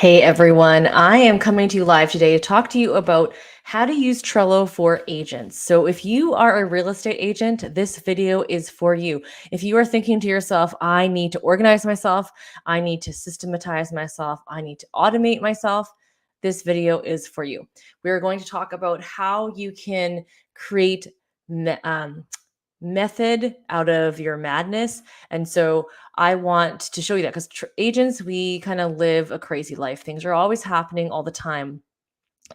Hey everyone, I am coming to you live today to talk to you about how to use Trello for agents. So, if you are a real estate agent, this video is for you. If you are thinking to yourself, I need to organize myself, I need to systematize myself, I need to automate myself, this video is for you. We are going to talk about how you can create method out of your madness. And so I want to show you that because agents, we kind of live a crazy life. Things are always happening all the time.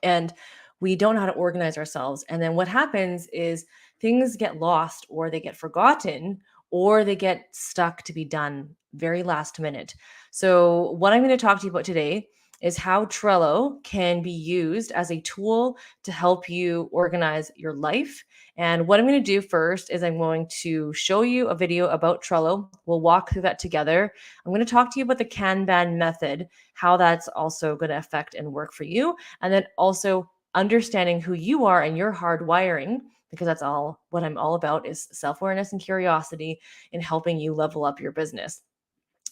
And we don't know how to organize ourselves. And then what happens is things get lost or they get forgotten or they get stuck to be done very last minute. So, what I'm going to talk to you about today is how Trello can be used as a tool to help you organize your life. And what I'm going to do first is I'm going to show you a video about Trello. We'll walk through that together. I'm going to talk to you about the Kanban method, how that's also going to affect and work for you. And then also understanding who you are and your hard wiring, because that's all what I'm all about is self-awareness and curiosity in helping you level up your business.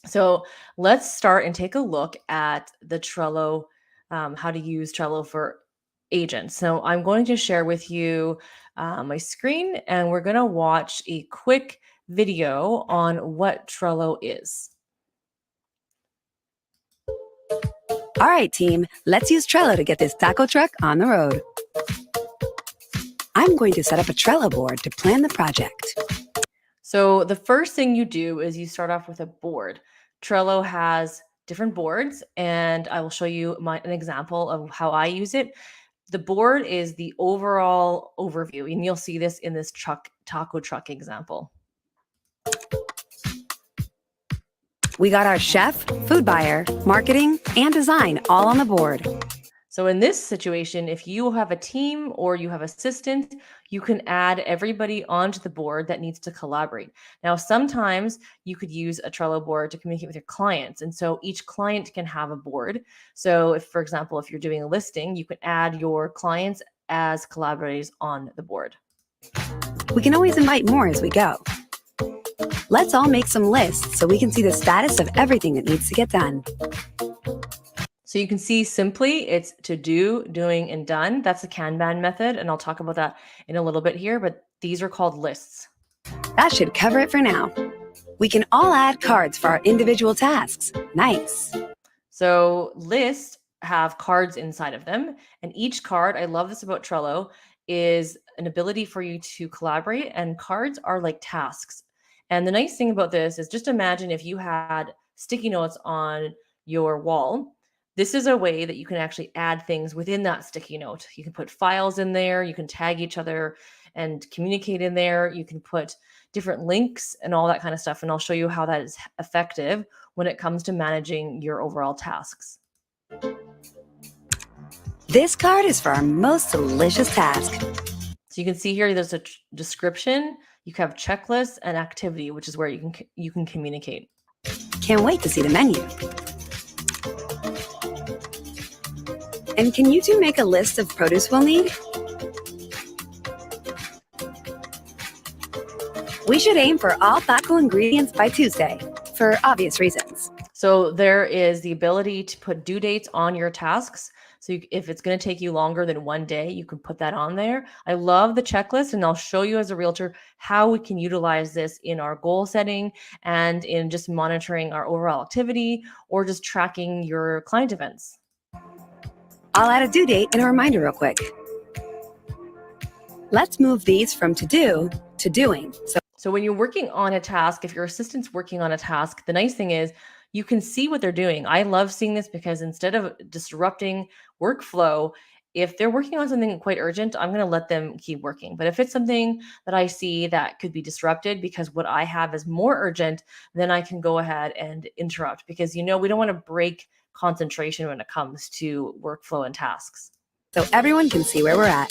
So let's start and take a look at the Trello, how to use Trello for agents. So I'm going to share with you my screen and we're going to watch a quick video on what Trello is. All right, team, let's use Trello to get this taco truck on the road. I'm going to set up a Trello board to plan the project. So the first thing you do is you start off with a board. Trello has different boards, and I will show you an example of how I use it. The board is the overall overview, and you'll see this in this taco truck example. We got our chef, food buyer, marketing, and design all on the board. So in this situation, if you have a team or you have assistant, you can add everybody onto the board that needs to collaborate. Now, sometimes you could use a Trello board to communicate with your clients. And so each client can have a board. So if, for example, if you're doing a listing, you can add your clients as collaborators on the board. We can always invite more as we go. Let's all make some lists so we can see the status of everything that needs to get done. So you can see simply it's to do, doing, and done. That's the Kanban method, and I'll talk about that in a little bit here, but these are called lists. That should cover it for now. We can all add cards for our individual tasks. Nice. So lists have cards inside of them, and each card, I love this about Trello, is an ability for you to collaborate, and cards are like tasks. And the nice thing about this is just imagine if you had sticky notes on your wall. This is a way that you can actually add things within that sticky note. You can put files in there, you can tag each other and communicate in there. You can put different links and all that kind of stuff. And I'll show you how that is effective when it comes to managing your overall tasks. This card is for our most delicious task. So you can see here, there's a description. You can have checklists and activity, which is where you can communicate. Can't wait to see the menu. And can you two make a list of produce we'll need? We should aim for all taco ingredients by Tuesday, for obvious reasons. So there is the ability to put due dates on your tasks. So if it's going to take you longer than one day, you can put that on there. I love the checklist, and I'll show you as a realtor how we can utilize this in our goal setting and in just monitoring our overall activity or just tracking your client events. I'll add a due date and a reminder real quick. Let's move these from to do to doing. So when you're working on a task, if your assistant's working on a task, the nice thing is you can see what they're doing. I love seeing this because instead of disrupting workflow, if they're working on something quite urgent, I'm going to let them keep working. But if it's something that I see that could be disrupted because what I have is more urgent, then I can go ahead and interrupt because, we don't want to break concentration when it comes to workflow and tasks. So everyone can see where we're at.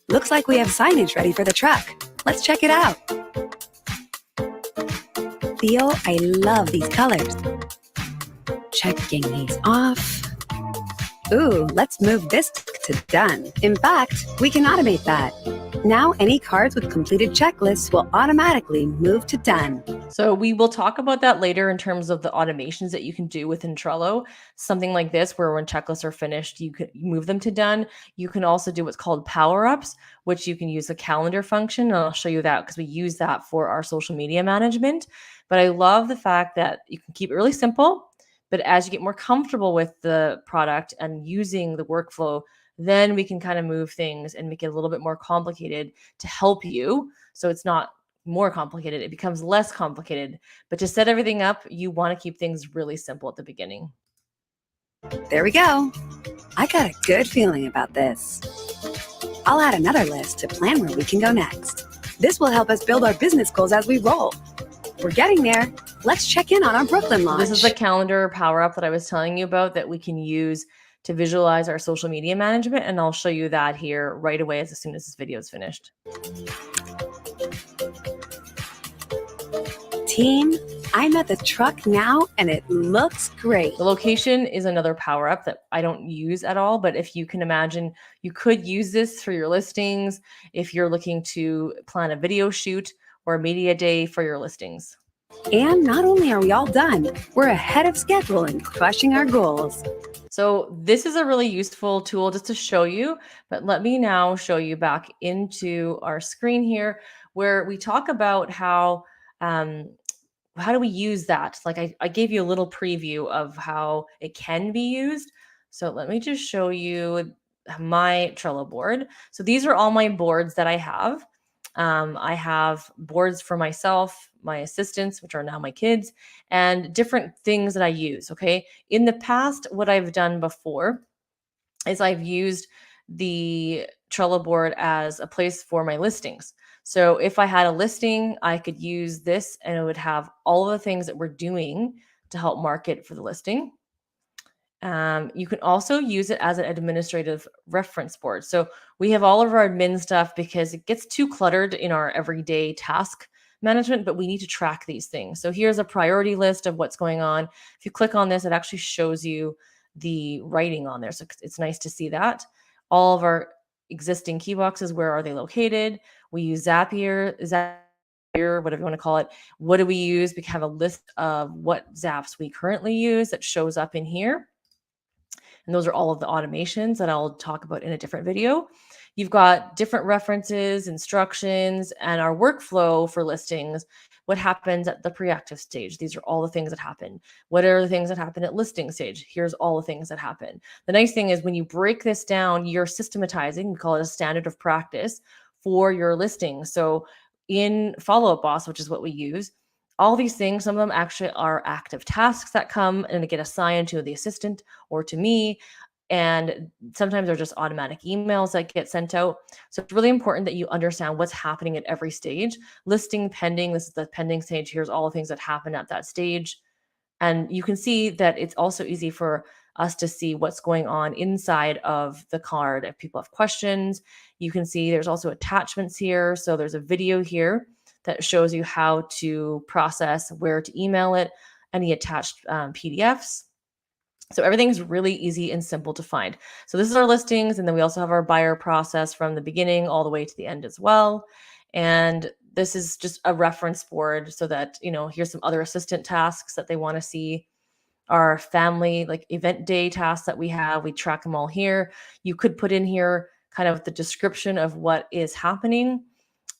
Looks like we have signage ready for the truck. Let's check it out. Theo, I love these colors. Checking these off. Ooh, let's move this to done. In fact, we can automate that. Now, any cards with completed checklists will automatically move to done. So we will talk about that later in terms of the automations that you can do within Trello. Something like this, where when checklists are finished, you can move them to done. You can also do what's called power ups, which you can use the calendar function. And I'll show you that because we use that for our social media management. But I love the fact that you can keep it really simple. But as you get more comfortable with the product and using the workflow, then we can kind of move things and make it a little bit more complicated to help you. So it's not more complicated, it becomes less complicated. But to set everything up, you want to keep things really simple at the beginning. There we go. I got a good feeling about this. I'll add another list to plan where we can go next. This will help us build our business goals as we roll. We're getting there. Let's check in on our Brooklyn launch. This is the calendar power up that I was telling you about that we can use to visualize our social media management. And I'll show you that here right away as soon as this video is finished. Team, I'm at the truck now and it looks great. The location is another power up that I don't use at all, but if you can imagine, you could use this for your listings if you're looking to plan a video shoot or a media day for your listings. And not only are we all done, we're ahead of schedule and crushing our goals. So this is a really useful tool just to show you, but let me now show you back into our screen here where we talk about how do we use that? Like I gave you a little preview of how it can be used. So let me just show you my Trello board. So these are all my boards that I have. I have boards for myself, my assistants, which are now my kids, and different things that I use. Okay. In the past, what I've done before is I've used the Trello board as a place for my listings. So if I had a listing, I could use this and it would have all the things that we're doing to help market for the listing. You can also use it as an administrative reference board. So we have all of our admin stuff because it gets too cluttered in our everyday task management, but we need to track these things. So here's a priority list of what's going on. If you click on this, it actually shows you the writing on there. So it's nice to see that. All of our existing key boxes, where are they located? We use Zapier, whatever you want to call it. What do we use? We have a list of what Zaps we currently use that shows up in here. And those are all of the automations that I'll talk about in a different video. You've got different references, instructions, and our workflow for listings. What happens at the pre-active stage? These are all the things that happen. What are the things that happen at listing stage? Here's all the things that happen. The nice thing is when you break this down, you're systematizing, we call it a standard of practice for your listing. So in Follow Up Boss, which is what we use, all these things, some of them actually are active tasks that come and get assigned to the assistant or to me. And sometimes they're just automatic emails that get sent out. So it's really important that you understand what's happening at every stage. Listing pending, this is the pending stage. Here's all the things that happen at that stage. And you can see that it's also easy for us to see what's going on inside of the card. If people have questions, you can see there's also attachments here. So there's a video here that shows you how to process, where to email it, any attached PDFs. So everything's really easy and simple to find. So this is our listings. And then we also have our buyer process from the beginning all the way to the end as well. And this is just a reference board so that, here's some other assistant tasks that they want to see. Our family, like event day tasks that we have, we track them all here. You could put in here kind of the description of what is happening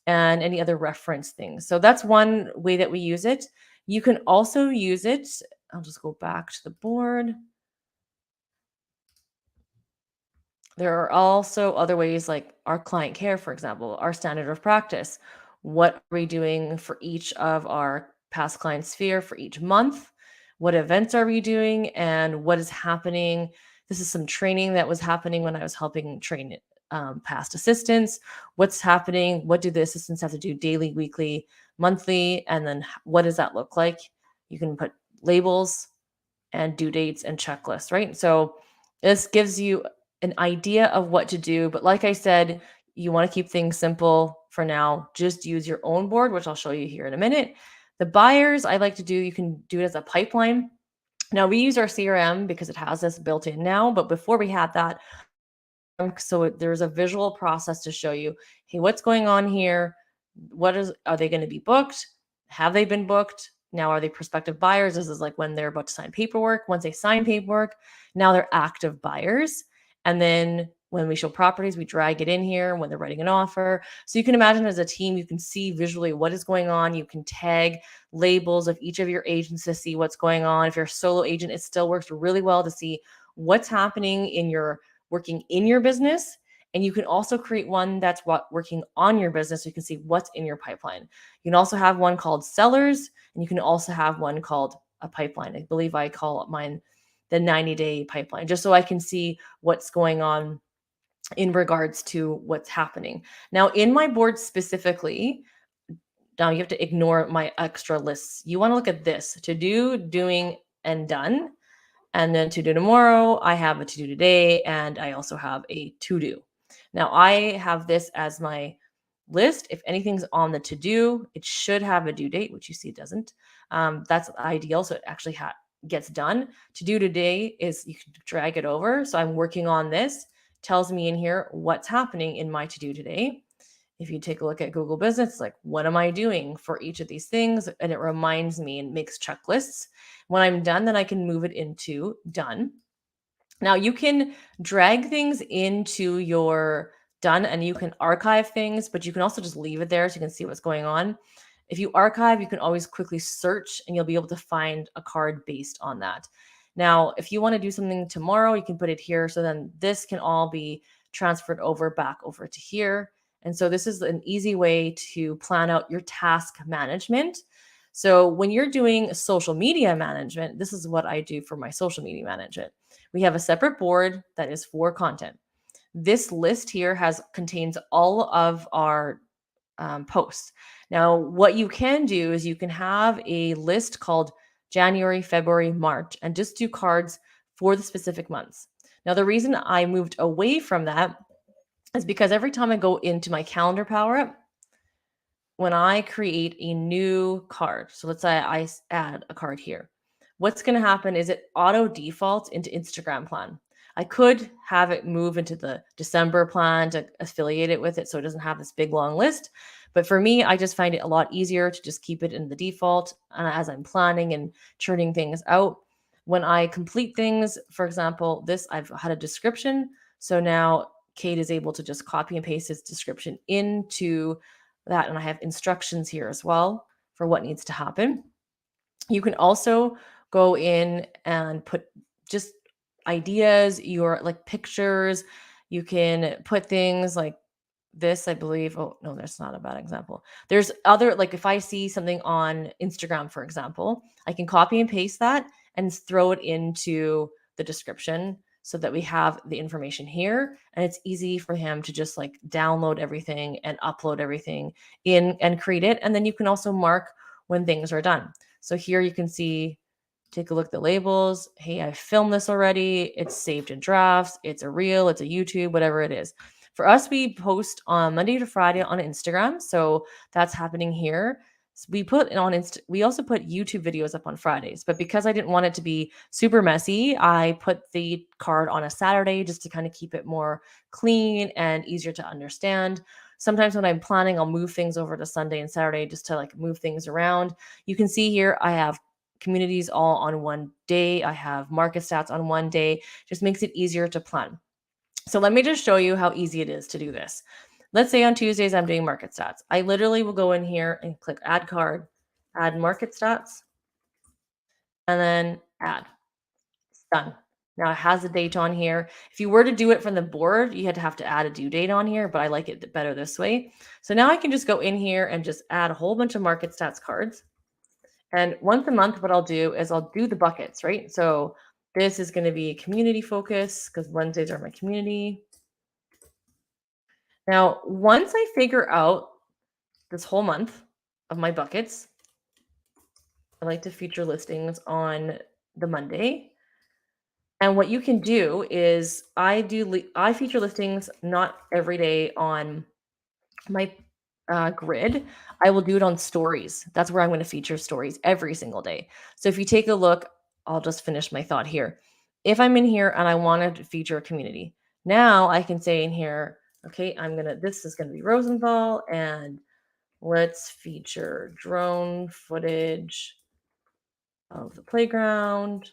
and any other reference things. So that's one way that we use it. You can also use it. I'll just go back to the board. There are also other ways like our client care, for example, our standard of practice. What are we doing for each of our past client sphere for each month? What events are we doing and what is happening? This is some training that was happening when I was helping train past assistants. What's happening? What do the assistants have to do daily, weekly, monthly? And then what does that look like? You can put labels and due dates and checklists, right? So this gives you an idea of what to do. But like I said, you want to keep things simple for now. Just use your own board, which I'll show you here in a minute. The buyers, I like to do, you can do it as a pipeline. Now we use our CRM because it has this built in now, but before we had that, So there's a visual process to show you, hey, what's going on here? Are they going to be booked? Have they been booked? Now, are they prospective buyers? This is like when they're about to sign paperwork. Once they sign paperwork, now they're active buyers. And then when we show properties, we drag it in here when they're writing an offer. So you can imagine as a team, you can see visually what is going on. You can tag labels of each of your agents to see what's going on. If you're a solo agent, it still works really well to see what's happening in your working in your business. And you can also create one that's working on your business so you can see what's in your pipeline. You can also have one called sellers, and you can also have one called a pipeline. I believe I call mine the 90-day pipeline, just so I can see what's going on in regards to what's happening. Now, in my board specifically, now you have to ignore my extra lists. You want to look at this: to do, doing, and done. And then to do tomorrow, I have a to do today, and I also have a to do. Now I have this as my list. If anything's on the to do, it should have a due date, which you see it doesn't. That's ideal. So it actually gets done. To do today is you can drag it over. So I'm working on this, tells me in here what's happening in my to do today. If you take a look at Google Business, like what am I doing for each of these things? And it reminds me and makes checklists. When I'm done, then I can move it into done. Now you can drag things into your done and you can archive things, but you can also just leave it there so you can see what's going on. If you archive, you can always quickly search and you'll be able to find a card based on that. Now, if you want to do something tomorrow, you can put it here. So then this can all be transferred back over to here. And so this is an easy way to plan out your task management. So when you're doing social media management, this is what I do for my social media management. We have a separate board that is for content. This list here contains all of our posts. Now, what you can do is you can have a list called January, February, March, and just do cards for the specific months. Now, the reason I moved away from that is because every time I go into my calendar power up, when I create a new card, so let's say I add a card here, what's going to happen is it auto defaults into Instagram plan. I could have it move into the December plan to affiliate it with it so it doesn't have this big long list. But for me, I just find it a lot easier to just keep it in the default as I'm planning and churning things out. When I complete things, for example, this I've had a description. So now Kate is able to just copy and paste his description into that. And I have instructions here as well for what needs to happen. You can also go in and put just ideas, your like pictures. You can put things like this, I believe. Oh, no, that's not a bad example. There's other, like if I see something on Instagram, for example, I can copy and paste that and throw it into the description so that we have the information here. And it's easy for him to just like download everything and upload everything in and create it. And then you can also mark when things are done. So here you can see, take a look at the labels. Hey, I filmed this already. It's saved in drafts. It's a reel, it's a YouTube, whatever it is. For us, we post on Monday to Friday on Instagram. So that's happening here. So we also put YouTube videos up on Fridays, but because I didn't want it to be super messy, I put the card on a Saturday just to kind of keep it more clean and easier to understand. Sometimes when I'm planning, I'll move things over to Sunday and Saturday just to like move things around. You can see here I have communities all on one day. I have market stats on one day. Just makes it easier to plan. So let me just show you how easy it is to do this. Let's say on Tuesdays, I'm doing market stats. I literally will go in here and click add card, add market stats, and then add. It's done. Now it has a date on here. If you were to do it from the board, you had to have to add a due date on here, but I like it better this way. So now I can just go in here and just add a whole bunch of market stats cards. And once a month, what I'll do is I'll do the buckets, right? So this is going to be community focus because Wednesdays are my community. Now, once I figure out this whole month of my buckets, I like to feature listings on the Monday. And what you can do is I feature listings not every day on my grid. I will do it on stories. That's where I'm going to feature stories every single day. So if you take a look, I'll just finish my thought here. If I'm in here and I want to feature a community, Now I can say in here, okay, this is gonna be Rosenthal, and let's feature drone footage of the playground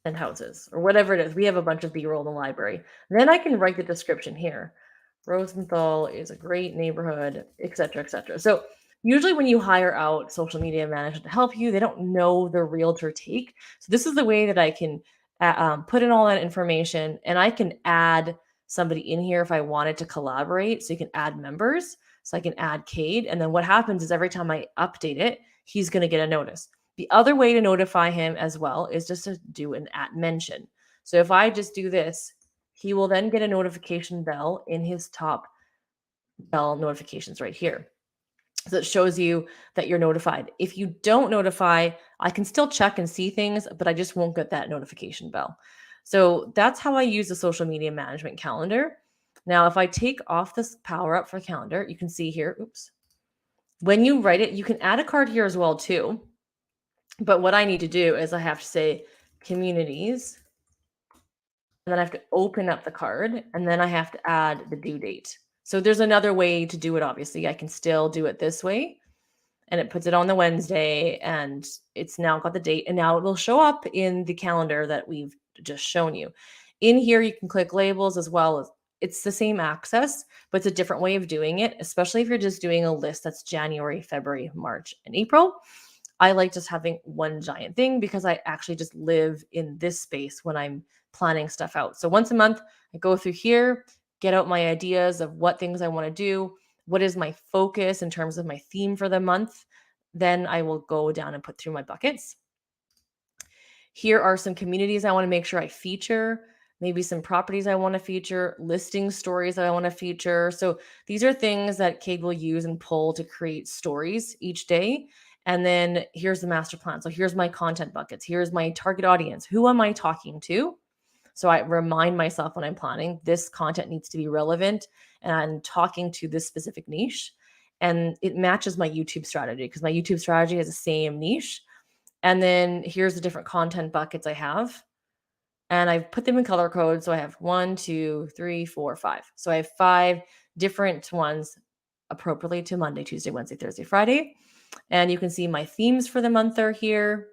and houses or whatever it is. We have a bunch of B-roll in the library. Then I can write the description here. Rosenthal is a great neighborhood, etc., etc. So usually when you hire out social media management to help you, they don't know the realtor take. So this is the way that I can put in all that information, and I can add somebody in here if I wanted to collaborate. So you can add members. So I can add Cade, and then what happens is every time I update it, he's going to get a notice. The other way to notify him as well is just to do an at mention. So if I just do this, he will then get a notification bell in his top bell notifications right here. So it shows you that you're notified. If you don't notify, I can still check and see things, but I just won't get that notification bell. So that's how I use the social media management calendar. Now, if I take off this power up for calendar, you can see here, oops. When you write it, you can add a card here as well too. But what I need to do is I have to say communities, and then I have to open up the card, and then I have to add the due date. So there's another way to do it, obviously. I can still do it this way, and it puts it on the Wednesday, and it's now got the date, and now it will show up in the calendar that we've just shown you. In here, you can click labels as well as it's the same access, but it's a different way of doing it, especially if you're just doing a list that's January, February, March, and April. I like just having one giant thing because I actually just live in this space when I'm planning stuff out. So once a month, I go through here, get out my ideas of what things I want to do, what is my focus in terms of my theme for the month. Then I will go down and put through my buckets. Here are some communities I want to make sure I feature, maybe some properties I want to feature, listing stories I want to feature. So these are things that Cade will use and pull to create stories each day. And then here's the master plan. So here's my content buckets. Here's my target audience. Who am I talking to? So I remind myself when I'm planning, this content needs to be relevant and I'm talking to this specific niche. And it matches my YouTube strategy because my YouTube strategy has the same niche. And then here's the different content buckets I have. And I've put them in color code. So I have 1, 2, 3, 4, 5. So I have 5 different ones appropriately to Monday, Tuesday, Wednesday, Thursday, Friday. And you can see my themes for the month are here.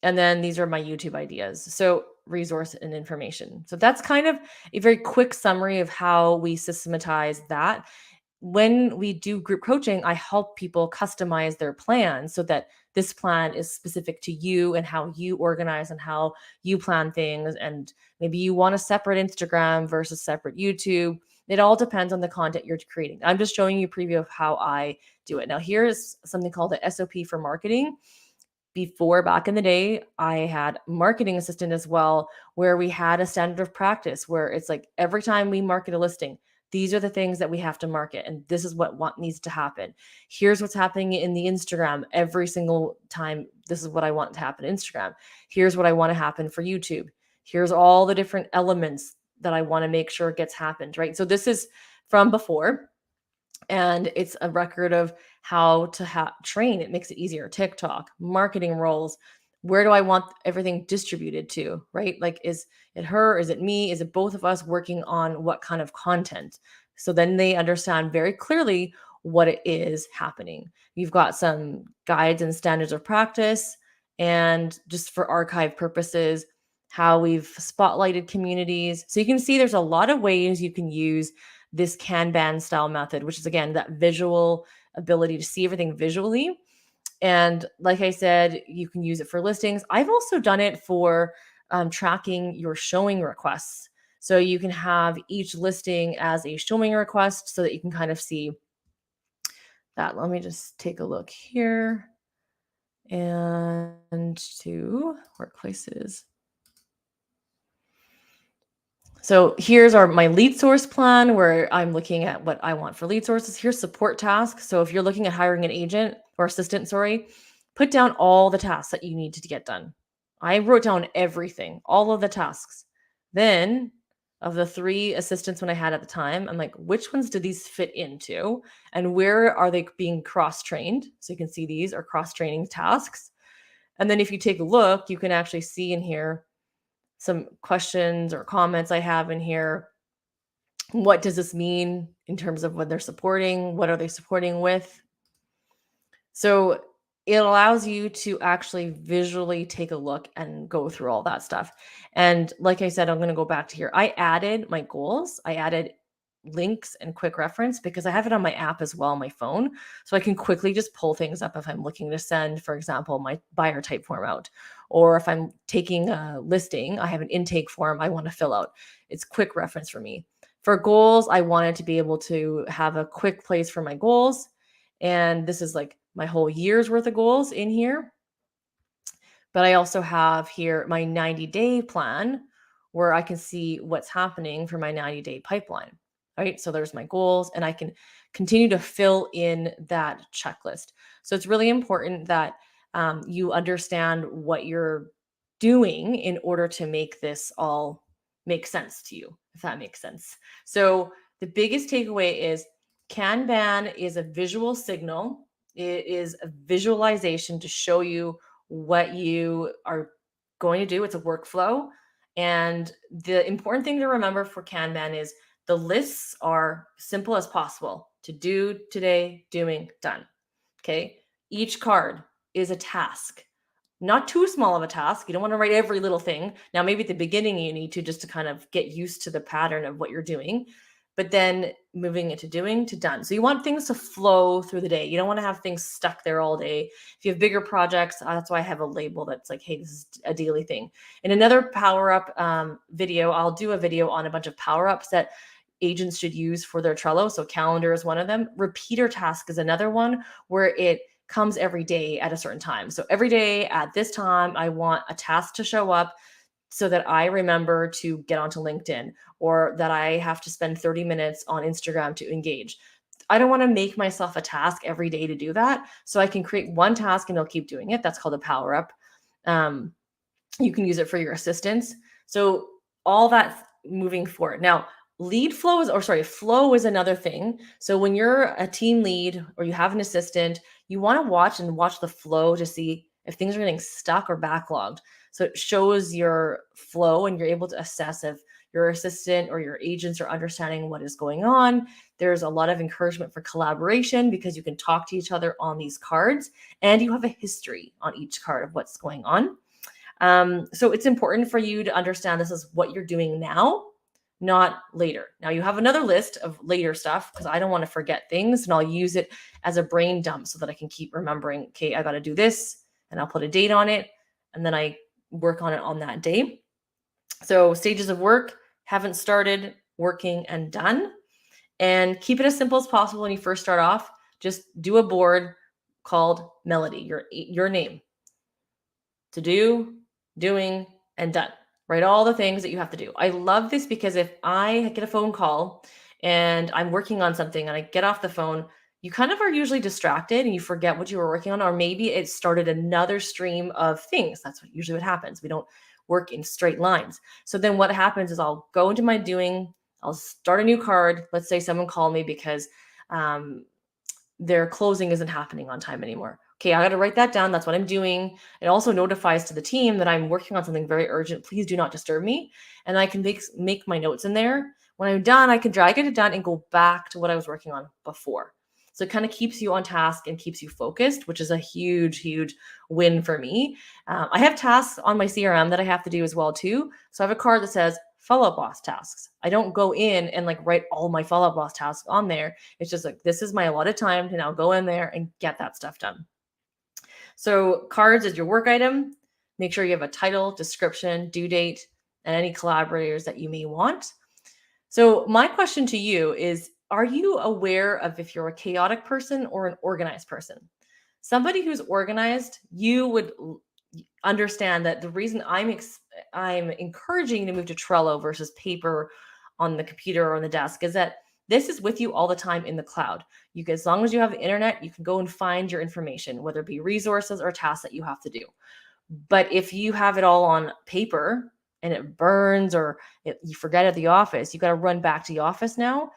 And then these are my YouTube ideas. So resource and information. So that's kind of a very quick summary of how we systematize that. When we do group coaching, I help people customize their plan so that this plan is specific to you and how you organize and how you plan things. And maybe you want a separate Instagram versus separate YouTube. It all depends on the content you're creating. I'm just showing you a preview of how I do it. Now, here's something called the SOP for marketing. Before, back in the day, I had marketing assistant as well, where we had a standard of practice where it's like every time we market a listing, these are the things that we have to market, and this is what needs to happen. Here's what's happening in the Instagram every single time. This is what I want to happen in Instagram. Here's what I want to happen for YouTube. Here's all the different elements that I want to make sure gets happened, right? So this is from before, and it's a record of how to train. It makes it easier. TikTok, marketing roles. Where do I want everything distributed to, right? Like, is it her? Is it me? Is it both of us working on what kind of content? So then they understand very clearly what it is happening. You've got some guides and standards of practice, and just for archive purposes, how we've spotlighted communities. So you can see there's a lot of ways you can use this Kanban style method, which is again that visual ability to see everything visually. And like I said, you can use it for listings. I've also done it for tracking your showing requests. So you can have each listing as a showing request so that you can kind of see that. Let me just take a look here and to workplaces. So here's my lead source plan where I'm looking at what I want for lead sources. Here's support tasks. So if you're looking at hiring an agent or assistant, put down all the tasks that you need to get done. I wrote down everything, all of the tasks. Then of the 3 assistants when I had at the time, I'm like, which ones do these fit into? And where are they being cross-trained? So you can see these are cross-training tasks. And then if you take a look, you can actually see in here some questions or comments I have in here. What does this mean in terms of what they're supporting? What are they supporting with? So it allows you to actually visually take a look and go through all that stuff. And like I said, I'm going to go back to here. I added my goals. I added links and quick reference because I have it on my app as well on my phone. So I can quickly just pull things up if I'm looking to send, for example, my buyer type form out. Or if I'm taking a listing, I have an intake form I want to fill out. It's quick reference for me. For goals, I wanted to be able to have a quick place for my goals. And this is like my whole year's worth of goals in here. But I also have here my 90-day plan where I can see what's happening for my 90-day pipeline. Right. So there's my goals, and I can continue to fill in that checklist. So it's really important that you understand what you're doing in order to make this all make sense to you, if that makes sense. So the biggest takeaway is Kanban is a visual signal. It is a visualization to show you what you are going to do. It's a workflow. And the important thing to remember for Kanban is the lists are simple as possible: to do, today, doing, done. Okay. Each card is a task, not too small of a task. You don't want to write every little thing. Now, maybe at the beginning, you need to just to kind of get used to the pattern of what you're doing, but then moving it to doing to done. So you want things to flow through the day. You don't want to have things stuck there all day. If you have bigger projects, that's why I have a label that's like, hey, this is a daily thing. In another power up video, I'll do a video on a bunch of power ups that agents should use for their Trello. So calendar is one of them. Repeater task is another one where it comes every day at a certain time. So every day at this time, I want a task to show up so that I remember to get onto LinkedIn, or that I have to spend 30 minutes on Instagram to engage. I don't want to make myself a task every day to do that. So I can create one task and I'll keep doing it. That's called a power up. You can use it for your assistants. So all that moving forward. Now, flow is another thing. So when you're a team lead or you have an assistant, you want to watch the flow to see if things are getting stuck or backlogged. So it shows your flow and you're able to assess if your assistant or your agents are understanding what is going on. There's a lot of encouragement for collaboration because you can talk to each other on these cards and you have a history on each card of what's going on. So it's important for you to understand this is what you're doing now, not later. Now you have another list of later stuff because I don't want to forget things, and I'll use it as a brain dump so that I can keep remembering, okay, I got to do this, and I'll put a date on it, and then I work on it on that day. So stages of work: haven't started, working, and done. And keep it as simple as possible when you first start off. Just do a board called Melody, your name. To do, doing, and done. Write all the things that you have to do. I love this because if I get a phone call and I'm working on something and I get off the phone, you kind of are usually distracted and you forget what you were working on, or maybe it started another stream of things. That's usually what happens. We don't work in straight lines. So then what happens is I'll go into my doing, I'll start a new card. Let's say someone called me because their closing isn't happening on time anymore. Okay, I got to write that down. That's what I'm doing. It also notifies to the team that I'm working on something very urgent. Please do not disturb me. And I can make my notes in there. When I'm done, I can drag it down and go back to what I was working on before. So it kind of keeps you on task and keeps you focused, which is a huge, huge win for me. I have tasks on my CRM that I have to do as well too. So I have a card that says follow-up boss tasks. I don't go in and like write all my follow-up boss tasks on there. It's just like, this is my allotted time to now go in there and get that stuff done. So cards is your work item. Make sure you have a title, description, due date, and any collaborators that you may want. So my question to you is, are you aware of if you're a chaotic person or an organized person? Somebody who's organized, you would understand that the reason I'm encouraging you to move to Trello versus paper on the computer or on the desk is that this is with you all the time in the cloud. As long as you have the internet, you can go and find your information, whether it be resources or tasks that you have to do. But if you have it all on paper and it burns or you forget at the office, you got to run back to the office now.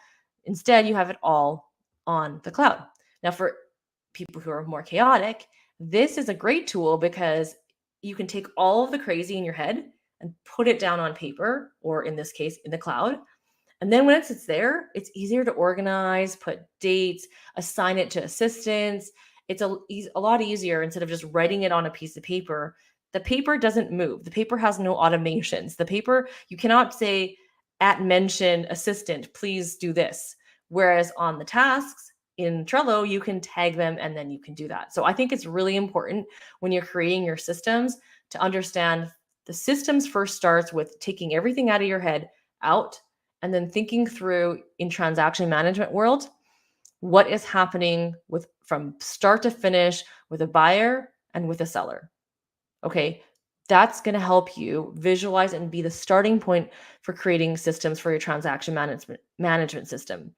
Instead, you have it all on the cloud. Now, for people who are more chaotic, this is a great tool because you can take all of the crazy in your head and put it down on paper, or in this case, in the cloud. And then once it's there, it's easier to organize, put dates, assign it to assistants. It's a lot easier instead of just writing it on a piece of paper. The paper doesn't move. The paper has no automations. The paper, you cannot say at mention assistant, please do this. Whereas on the tasks in Trello, you can tag them and then you can do that. So I think it's really important when you're creating your systems to understand the systems first starts with taking everything out of your head out and then thinking through in transaction management world what is happening with from start to finish with a buyer and with a seller. Okay, that's going to help you visualize and be the starting point for creating systems for your transaction management system.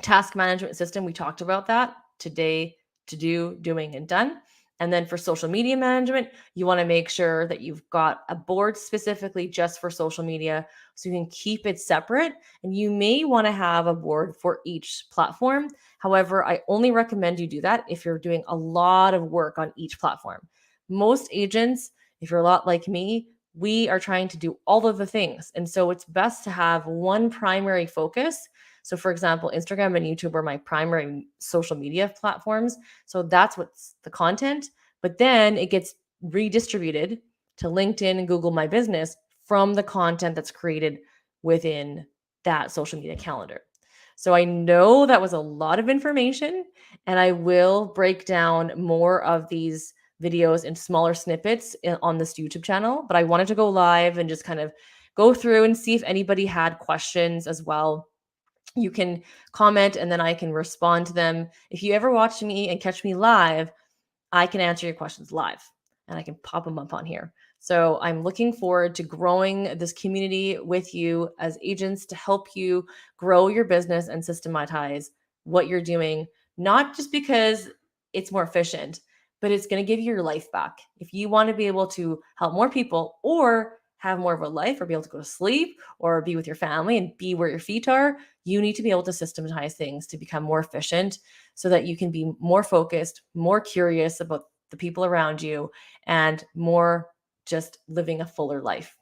Task management system, we talked about that today: to do, doing, and done. And then for social media management, you want to make sure that you've got a board specifically just for social media so you can keep it separate. And you may want to have a board for each platform. However, I only recommend you do that if you're doing a lot of work on each platform. Most agents, if you're a lot like me, we are trying to do all of the things. And so it's best to have one primary focus. So, for example, Instagram and YouTube are my primary social media platforms. So that's what's the content. But then it gets redistributed to LinkedIn and Google My Business from the content that's created within that social media calendar. So I know that was a lot of information, and I will break down more of these videos in smaller snippets on this YouTube channel. But I wanted to go live and just kind of go through and see if anybody had questions as well. You can comment and then I can respond to them. If you ever watch me and catch me live, I can answer your questions live and I can pop them up on here. So I'm looking forward to growing this community with you as agents to help you grow your business and systematize what you're doing, not just because it's more efficient, but it's going to give you your life back. If you want to be able to help more people or have more of a life or be able to go to sleep or be with your family and be where your feet are, you need to be able to systematize things to become more efficient so that you can be more focused, more curious about the people around you, and more just living a fuller life.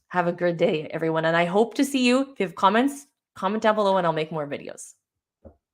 Have a good day, everyone. And I hope to see you. If you have comments, comment down below and I'll make more videos.